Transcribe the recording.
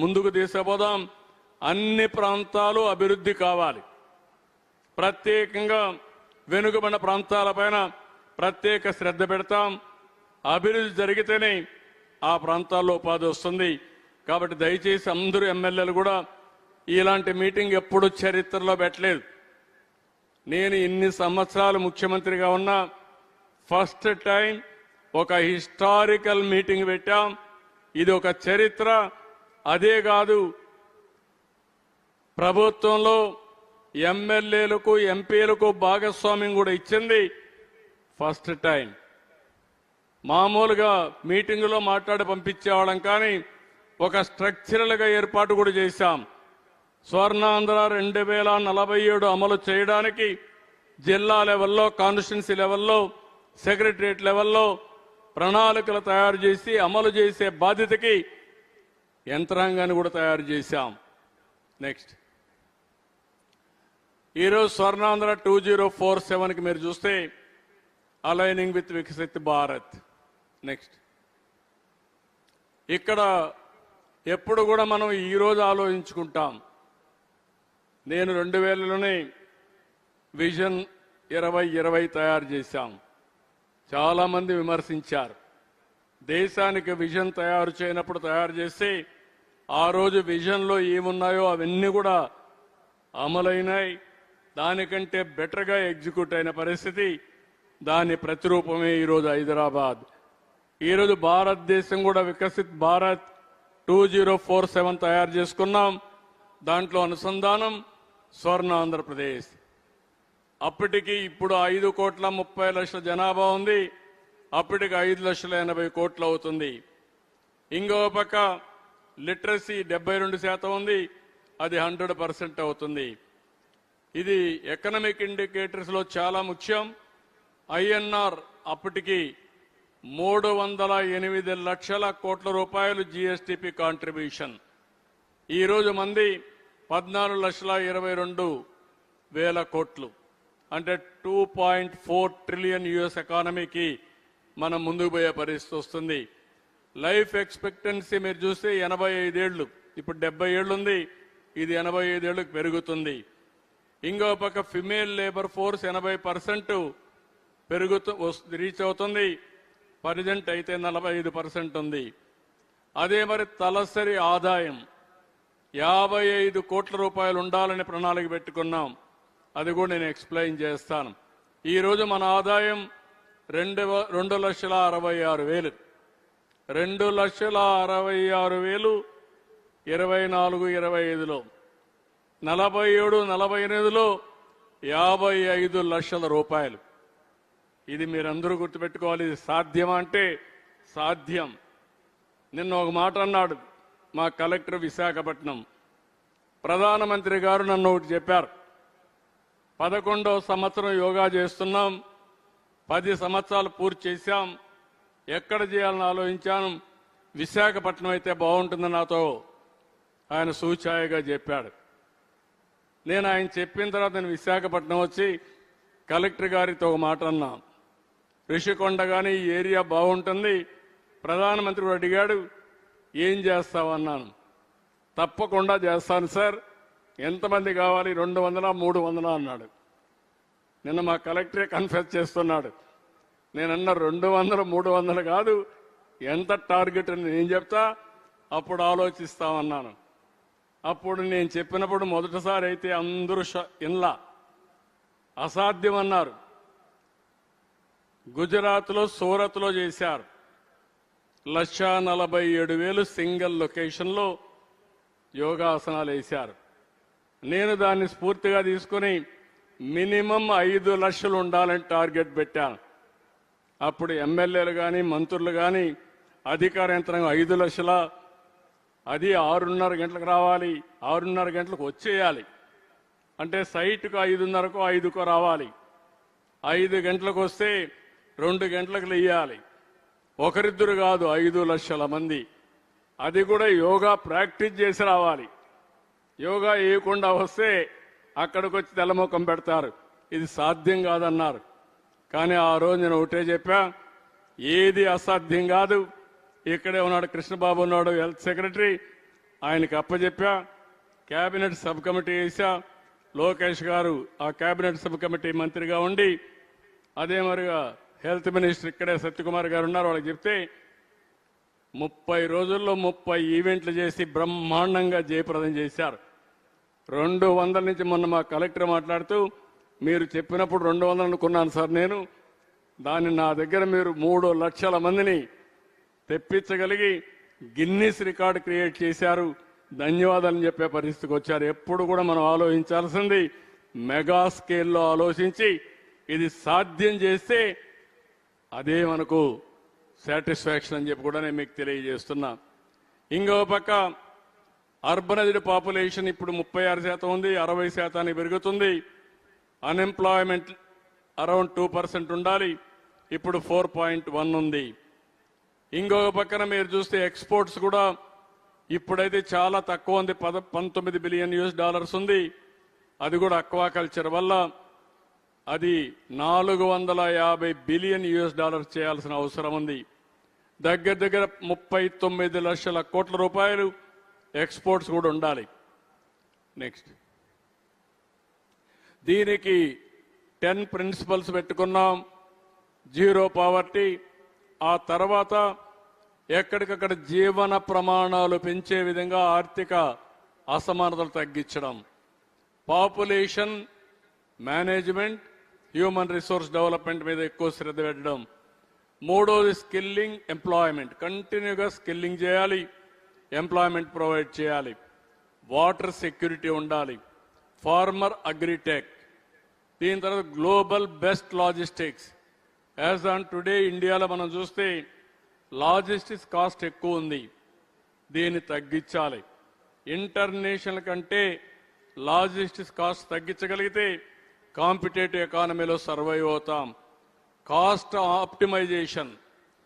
ముందుకు తీసుకుపోదాం. అన్ని ప్రాంతాలు అభివృద్ధి కావాలి. ప్రత్యేకంగా వెనుకబడిన ప్రాంతాలపైన ప్రత్యేక శ్రద్ధ పెడతాం. అభివృద్ధి జరిగితేనే ఆ ప్రాంతాల్లో ఉపాధి వస్తుంది. కాబట్టి దయచేసి అందరూ ఎమ్మెల్యేలు కూడా ఇలాంటి మీటింగ్ ఎప్పుడు చరిత్రలో పెట్టలేదు. నేను ఇన్ని సంవత్సరాలు ముఖ్యమంత్రిగా ఉన్నా ఫస్ట్ టైం ఒక హిస్టారికల్ మీటింగ్ పెట్టాం. ఇది ఒక చరిత్ర. అదే కాదు, ప్రభుత్వంలో ఎమ్మెల్యేలకు ఎంపీలకు భాగస్వామ్యం కూడా ఇచ్చింది ఫస్ట్ టైం. మామూలుగా మీటింగులో మాట్లాడి పంపించేవాళ్ళం, కానీ ఒక స్ట్రక్చరల్గా ఏర్పాటు కూడా చేశాం. స్వర్ణాంధ్ర 2047 అమలు చేయడానికి జిల్లా లెవెల్లో, కాన్స్టిట్యున్సీ లెవెల్లో, సెక్రటరియట్ లెవెల్లో ప్రణాళికలు తయారు చేసి అమలు చేసే బాధ్యతకి యంత్రాంగాన్ని కూడా తయారు చేశాం. నెక్స్ట్, ఈరోజు స్వర్ణాంధ్ర 2047కి మీరు చూస్తే aligning with Viksit Bharat. Next, ఇక్కడ ఎప్పుడు కూడా మనం ఈరోజు ఆలోచించుకుంటాం. నేను 2000లోనే విజన్ 2020 తయారు చేశాం. చాలామంది విమర్శించారు. దేశానికి విజన్ తయారు చేయనప్పుడు తయారు చేసి ఆ రోజు విజన్లో ఏమున్నాయో అవన్నీ కూడా అమలైనాయి. దానికంటే బెటర్గా ఎగ్జిక్యూట్ అయిన పరిస్థితి, దాని ప్రతిరూపమే ఈరోజు హైదరాబాద్. ఈరోజు భారతదేశం కూడా వికసిత్ భారత్ 2047 తయారు చేసుకున్నాం. దాంట్లో అనుసంధానం స్వర్ణ ఆంధ్రప్రదేశ్. అప్పటికి ఇప్పుడు 5,30,00,000 జనాభా ఉంది. అప్పటికి 5,80,00,000 అవుతుంది. ఇంకో పక్క లిటరసీ 72% ఉంది. అది 100% అవుతుంది. ఇది ఎకనామిక్ ఇండికేటర్స్లో చాలా ముఖ్యం. ఐఎన్ఆర్ అప్పటికి 308 లక్షల కోట్ల రూపాయలు జీఎస్టీపీ కాంట్రిబ్యూషన్. ఈరోజు మంది 14,22,000 కోట్లు, అంటే 2.4 ట్రిలియన్ యుఎస్ ఎకానమీకి మనం ముందుకు పోయే పరిస్థితి వస్తుంది. లైఫ్ ఎక్స్పెక్టెన్సీ మీరు చూస్తే 85 ఏళ్ళు, ఇప్పుడు 70 ఏళ్ళు ఉంది. ఇది 85 ఏళ్ళకి పెరుగుతుంది. ఇంకో పక్క ఫిమేల్ లేబర్ ఫోర్స్ 80% రీచ్ అవుతుంది. ప్రజెంట్ అయితే 45% ఉంది. అదే మరి తలసరి ఆదాయం 55 కోట్ల రూపాయలు ఉండాలని ప్రణాళిక పెట్టుకున్నాం. అది కూడా నేను ఎక్స్ప్లెయిన్ చేస్తాను. ఈరోజు మన ఆదాయం 2,66,000. 2,66,000 24-25లో, 47-48లో 55 లక్షల రూపాయలు. ఇది మీరందరూ గుర్తుపెట్టుకోవాలి. ఇది సాధ్యమా అంటే సాధ్యం. నిన్న ఒక మాట అన్నాడు మా కలెక్టర్ విశాఖపట్నం. ప్రధానమంత్రి గారు నన్ను ఒకటి చెప్పారు. 11వ సంవత్సరం యోగా చేస్తున్నాం, 10 సంవత్సరాలు పూర్తి చేశాం. ఎక్కడ చేయాలని ఆలోచించాను. విశాఖపట్నం అయితే బాగుంటుందని నాతో ఆయన సూచాయగా చెప్పాడు. నేను ఆయన చెప్పిన తర్వాత నేను విశాఖపట్నం వచ్చి కలెక్టర్ గారితో ఒక మాట అన్నా. రిషికొండ కానీ ఈ ఏరియా బాగుంటుంది. ప్రధానమంత్రి అడిగాడు, ఏం చేస్తావన్నాను. తప్పకుండా చేస్తాను సార్, ఎంతమంది కావాలి, 200-300 అన్నాడు. నిన్న మా కలెక్టరే కన్ఫెస్ చేస్తున్నాడు. నేనన్న 200-300 కాదు, ఎంత టార్గెట్ అని నేను చెప్తా, అప్పుడు ఆలోచిస్తామన్నాను. అప్పుడు నేను చెప్పినప్పుడు మొదటిసారి అయితే అందరూ ఇన్లా అసాధ్యం అన్నారు. గుజరాత్లో సూరత్లో చేశారు. 1,47,000 సింగిల్ లొకేషన్లో యోగాసనాలు వేశారు. నేను దాన్ని స్ఫూర్తిగా తీసుకుని మినిమం 5 లక్షలు ఉండాలని టార్గెట్ పెట్టాను. అప్పుడు ఎమ్మెల్యేలు కానీ మంత్రులు కానీ అధికార యంత్రాంగం 5 లక్షల, అది 6:30 గంటలకు రావాలి, 6:30 గంటలకు వచ్చేయాలి. అంటే సైట్కు 5:30కో 5కో రావాలి. 5 గంటలకు వస్తే 2 గంటలకు లేయాలి. ఒకరిద్దరు కాదు, 5 లక్షల మంది. అది కూడా యోగా ప్రాక్టీస్ చేసి రావాలి. యోగా వేయకుండా వస్తే అక్కడికి వచ్చి తెల్లముఖం పెడతారు. ఇది సాధ్యం కాదన్నారు. కానీ ఆ రోజు నేను ఒకటే చెప్పా, ఏది అసాధ్యం కాదు. ఇక్కడే ఉన్నాడు కృష్ణబాబు, ఉన్నాడు హెల్త్ సెక్రటరీ. ఆయనకి అప్పచెప్పా. కేబినెట్ సబ్ కమిటీ వేసా. లోకేష్ గారు ఆ కేబినెట్ సబ్ కమిటీ మంత్రిగా ఉండి, అదే మరిగా హెల్త్ మినిస్టర్ ఇక్కడే సత్యకుమార్ గారు ఉన్నారు, వాళ్ళకి చెప్తే 30 రోజుల్లో 30 ఈవెంట్లు చేసి బ్రహ్మాండంగా జయప్రదం చేశారు. 200 నుంచి మొన్న మా కలెక్టర్ మాట్లాడుతూ, మీరు చెప్పినప్పుడు 200 అనుకున్నాను సార్ నేను, దాన్ని నా దగ్గర మీరు 3 లక్షల మందిని తెప్పించగలిగి గిన్నిస్ రికార్డు క్రియేట్ చేశారు, ధన్యవాదాలు చెప్పే పరిస్థితికి వచ్చారు. ఎప్పుడు కూడా మనం ఆలోచించాల్సింది మెగా స్కేల్లో ఆలోచించి ఇది సాధ్యం చేస్తే అదే మనకు సాటిస్ఫాక్షన్ అని చెప్పి కూడా నేను మీకు తెలియజేస్తున్నా. ఇంకో పక్క అర్బనైజ్డ్ పాపులేషన్ ఇప్పుడు 36% ఉంది, 60% పెరుగుతుంది. అన్ఎంప్లాయ్మెంట్ అరౌండ్ 2% ఉండాలి, ఇప్పుడు 4.1 ఉంది. ఇంకొక పక్కన మీరు చూస్తే ఎక్స్పోర్ట్స్ కూడా ఇప్పుడైతే చాలా తక్కువ ఉంది, $19 బిలియన్ ఉంది. అది కూడా అక్వాకల్చర్ వల్ల అది $450 బిలియన్ చేయాల్సిన అవసరం ఉంది. దగ్గర దగ్గర 39 లక్షల కోట్ల రూపాయలు ఎక్స్పోర్ట్స్ కూడా ఉండాలి. నెక్స్ట్ దీనికి 10 ప్రిన్సిపల్స్ పెట్టుకున్నాం. జీరో పావర్టీ, ఆ తర్వాత ఎక్కడికక్కడ జీవన ప్రమాణాలు పెంచే విధంగా ఆర్థిక అసమానతలు తగ్గించడం, population management, human resource development మీద ఎక్కువ శ్రద్ధ పెట్టడం. మూడోది స్కిల్లింగ్, ఎంప్లాయ్మెంట్, కంటిన్యూగా స్కిల్లింగ్ చేయాలి, ఎంప్లాయ్మెంట్ ప్రొవైడ్ చేయాలి. వాటర్ సెక్యూరిటీ ఉండాలి, ఫార్మర్ అగ్రిటెక్. దీని తర్వాత global best logistics. As on today ఇండియాలో మనం చూస్తే లాజిస్టిక్స్ కాస్ట్ ఎక్కువ ఉంది, దీన్ని తగ్గించాలి. ఇంటర్నేషనల్ కంటే లాజిస్టిక్స్ కాస్ట్ తగ్గించగలిగితే కాంపిటేటివ్ ఎకానమీలో సర్వైవ్ అవుతాం. Cost optimisation,